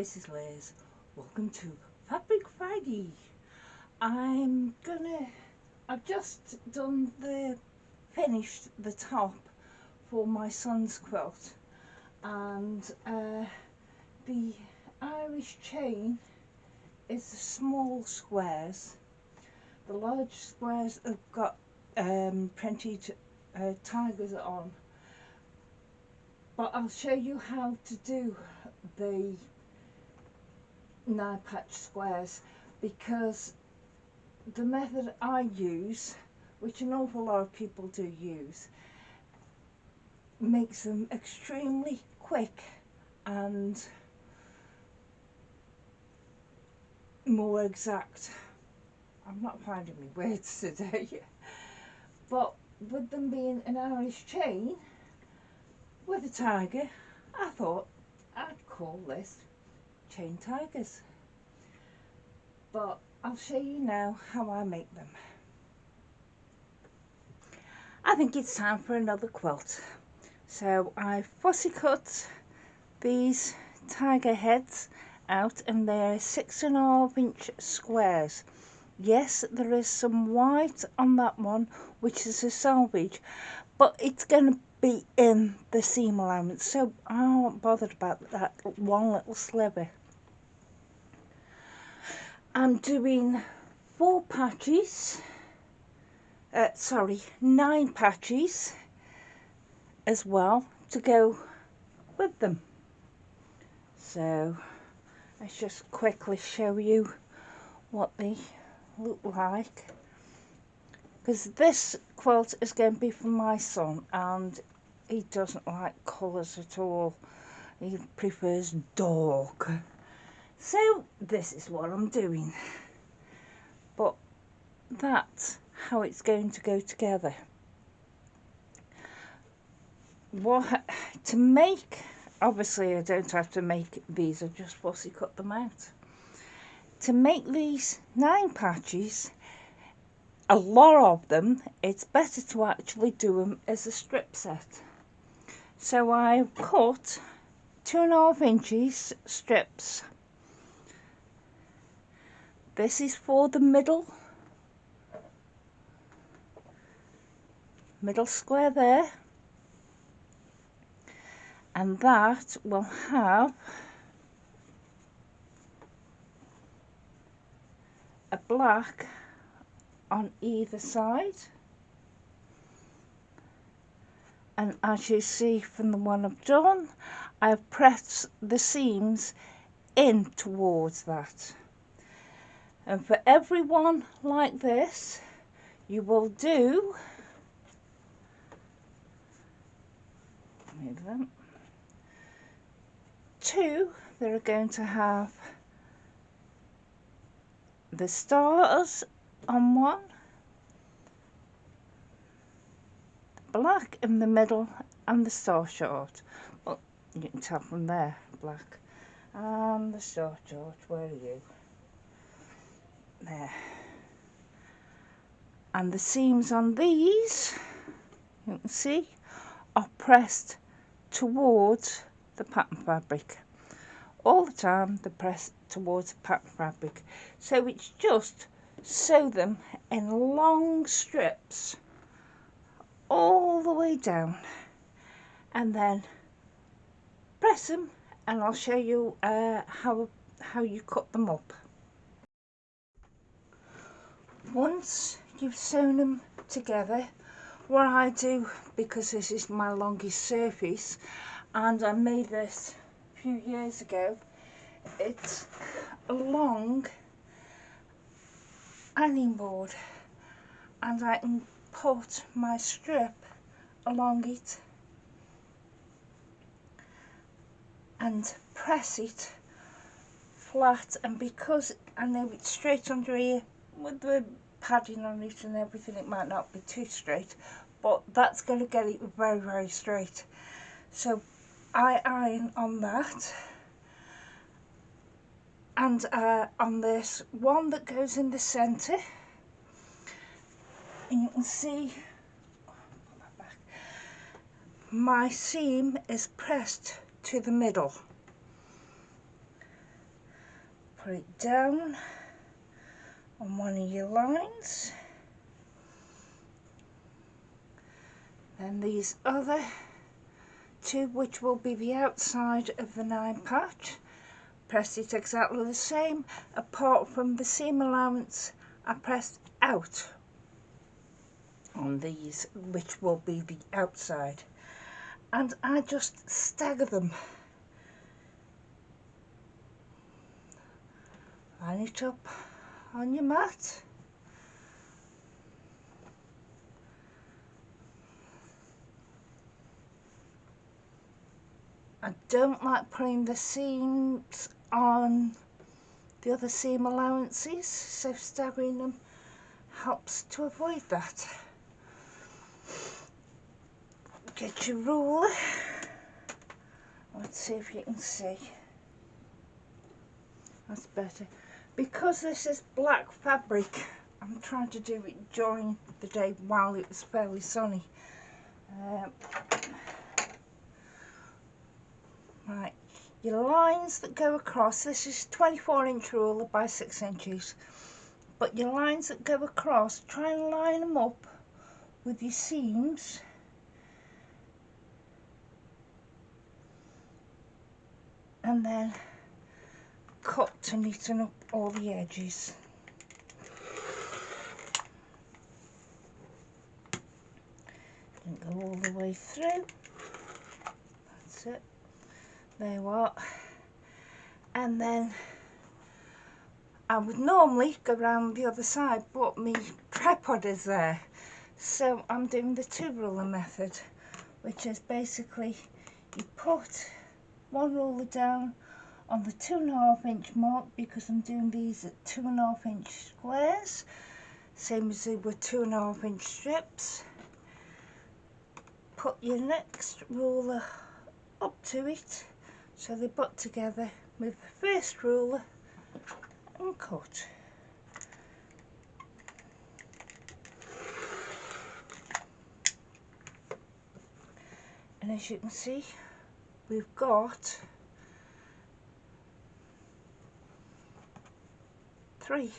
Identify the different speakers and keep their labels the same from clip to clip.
Speaker 1: this is Liz. Welcome to Fabric Friday. I've just finished the top for my son's quilt, and the Irish chain is the small squares. The large squares have got printed tigers on, but I'll show you how to do the 9-patch squares, because the method I use, which an awful lot of people do use, makes them extremely quick and more exact. I'm not finding my words today. But with them being an Irish chain with a tiger, I thought I'd call this chain tigers. But I'll show you now how I make them. I think it's time for another quilt. So I fussy cut these tiger heads out, and they're 6.5-inch squares. Yes, there is some white on that one, which is a salvage, but it's going to be in the seam allowance, so I'm not bothered about that one little sliver. I'm doing 9 patches as well to go with them. So let's just quickly show you what they look like, because this quilt is going to be for my son, and he doesn't like colours at all. He prefers dark. So this is what I'm doing, but that's how it's going to go together. What to make, obviously I don't have to make these, I just fussy cut them out. To make these 9 patches, a lot of them, it's better to actually do them as a strip set. So I cut 2.5 inches strips. This is for the middle square there, and that will have a black on either side, and as you see from the one I've done, I've pressed the seams in towards that. And for every one like this, you will do, move them, 2 that are going to have the stars on one, black in the middle, and the star chart. Well, you can tell from there, black. And the star chart, where are you? There. And the seams on these, you can see, are pressed towards the pattern fabric. All the time they're pressed towards the pattern fabric. So it's just sew them in long strips all the way down, and then press them, and I'll show you how you cut them up. Once you've sewn them together, what I do, because this is my longest surface and I made this a few years ago, it's a long ironing board, and I can put my strip along it and press it flat, and because I know it's straight under here with the padding on it and everything, it might not be too straight, but that's going to get it very, very straight. So I iron on that, and on this one that goes in the centre, and you can see my seam is pressed to the middle. put it down on one of your lines. Then these other two, which will be the outside of the 9 patch, press it exactly the same, apart from the seam allowance I pressed out on these, which will be the outside, and I just stagger them. Line it up on your mat. I don't like putting the seams on the other seam allowances, so staggering them helps to avoid that. Get your ruler. Let's see if you can see. That's better. Because this is black fabric, I'm trying to do it during the day while it was fairly sunny. Right, your lines that go across, this is 24-inch ruler by 6 inches, but your lines that go across, try and line them up with your seams, and then cut to neaten up all the edges. Didn't go all the way through. That's it. There you are. And then I would normally go round the other side, but my tripod is there, so I'm doing the 2 ruler method, which is basically you put one ruler down on the 2.5-inch mark, because I'm doing these at 2.5-inch squares, same as they were 2.5-inch strips. Put your next ruler up to it so they butt together with the first ruler and cut. And as you can see, we've got 3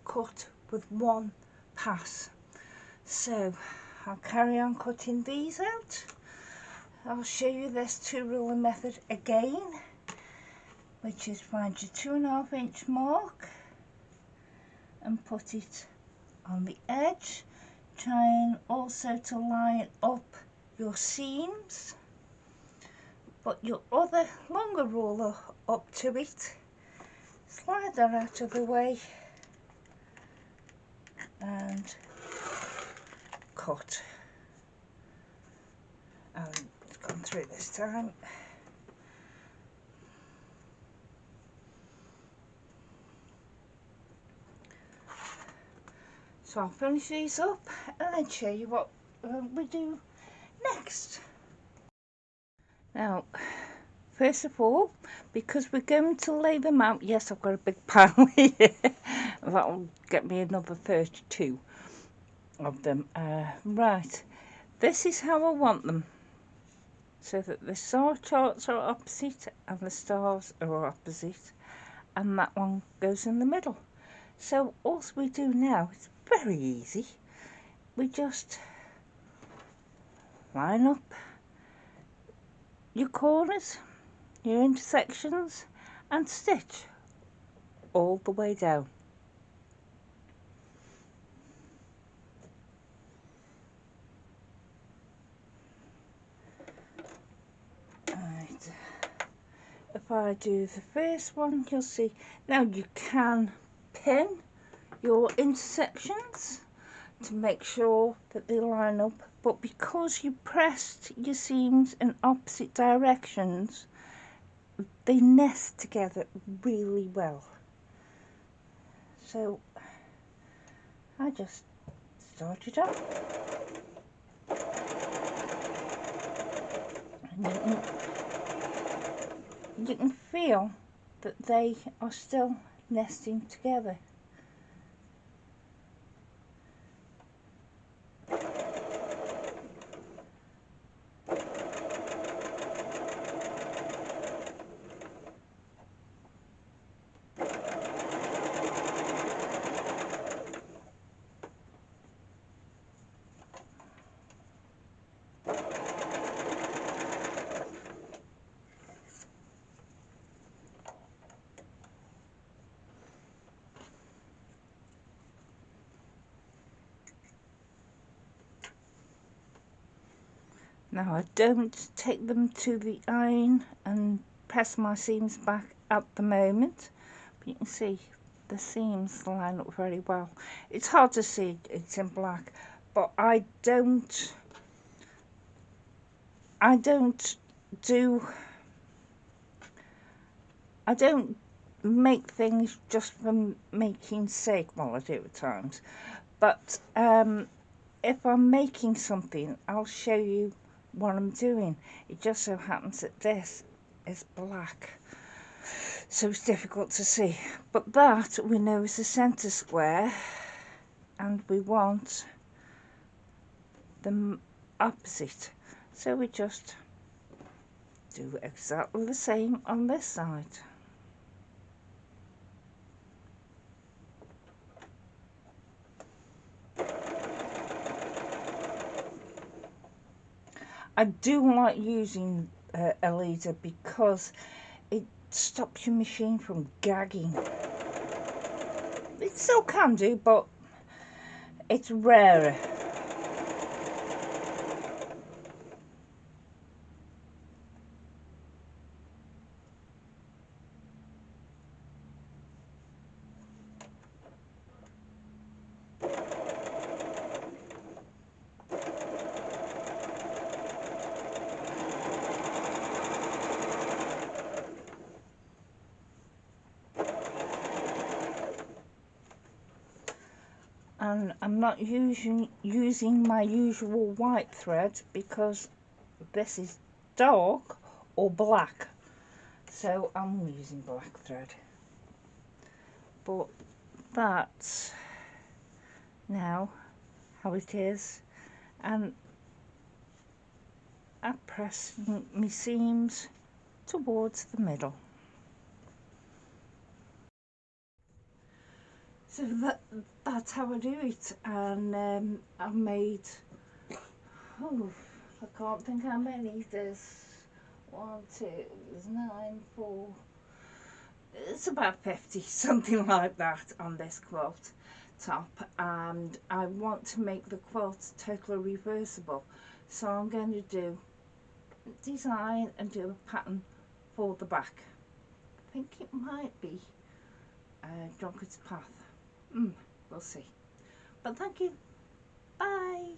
Speaker 1: cut with 1 pass. So I'll carry on cutting these out. I'll show you this 2 ruler method again, which is find your 2.5-inch mark and put it on the edge. Trying also to line up your seams, put your other longer ruler up to it, slide that out of the way and cut. And it's gone through this time. So I'll finish these up and then show you what we do next. Now, first of all, because we're going to lay them out, yes, I've got a big pile here. That'll get me another 32 of them. Right, this is how I want them, so that the star charts are opposite and the stars are opposite, and that one goes in the middle. So all we do now is very easy. We just line up your corners, your intersections, and stitch all the way down. Right. If I do the first one, you'll see. Now you can pin your intersections to make sure that they line up, but because you pressed your seams in opposite directions, they nest together really well. So I just started off, and you can feel that they are still nesting together. Now I don't take them to the iron and press my seams back at the moment, but you can see the seams line up very well. It's hard to see, it's in black, but I don't do I don't make things just for making sake. Well, I do at times, but if I'm making something, I'll show you what I'm doing. It just so happens that this is black, so it's difficult to see. But that we know is the centre square, and we want the opposite. So we just do exactly the same on this side. I do like using a leader because it stops your machine from gagging. It still can do, but it's rarer. And I'm not using my usual white thread because this is dark or black, so I'm using black thread. But that's now how it is, and I press my seams towards the middle. So that's how I do it, and I've made, oh, I can't think how many. There's 1, 2, there's 9, 4. It's about 50, something like that, on this quilt top, and I want to make the quilt totally reversible, so I'm going to do design and do a pattern for the back. I think it might be Drunkard's Path. We'll see. But thank you. Bye.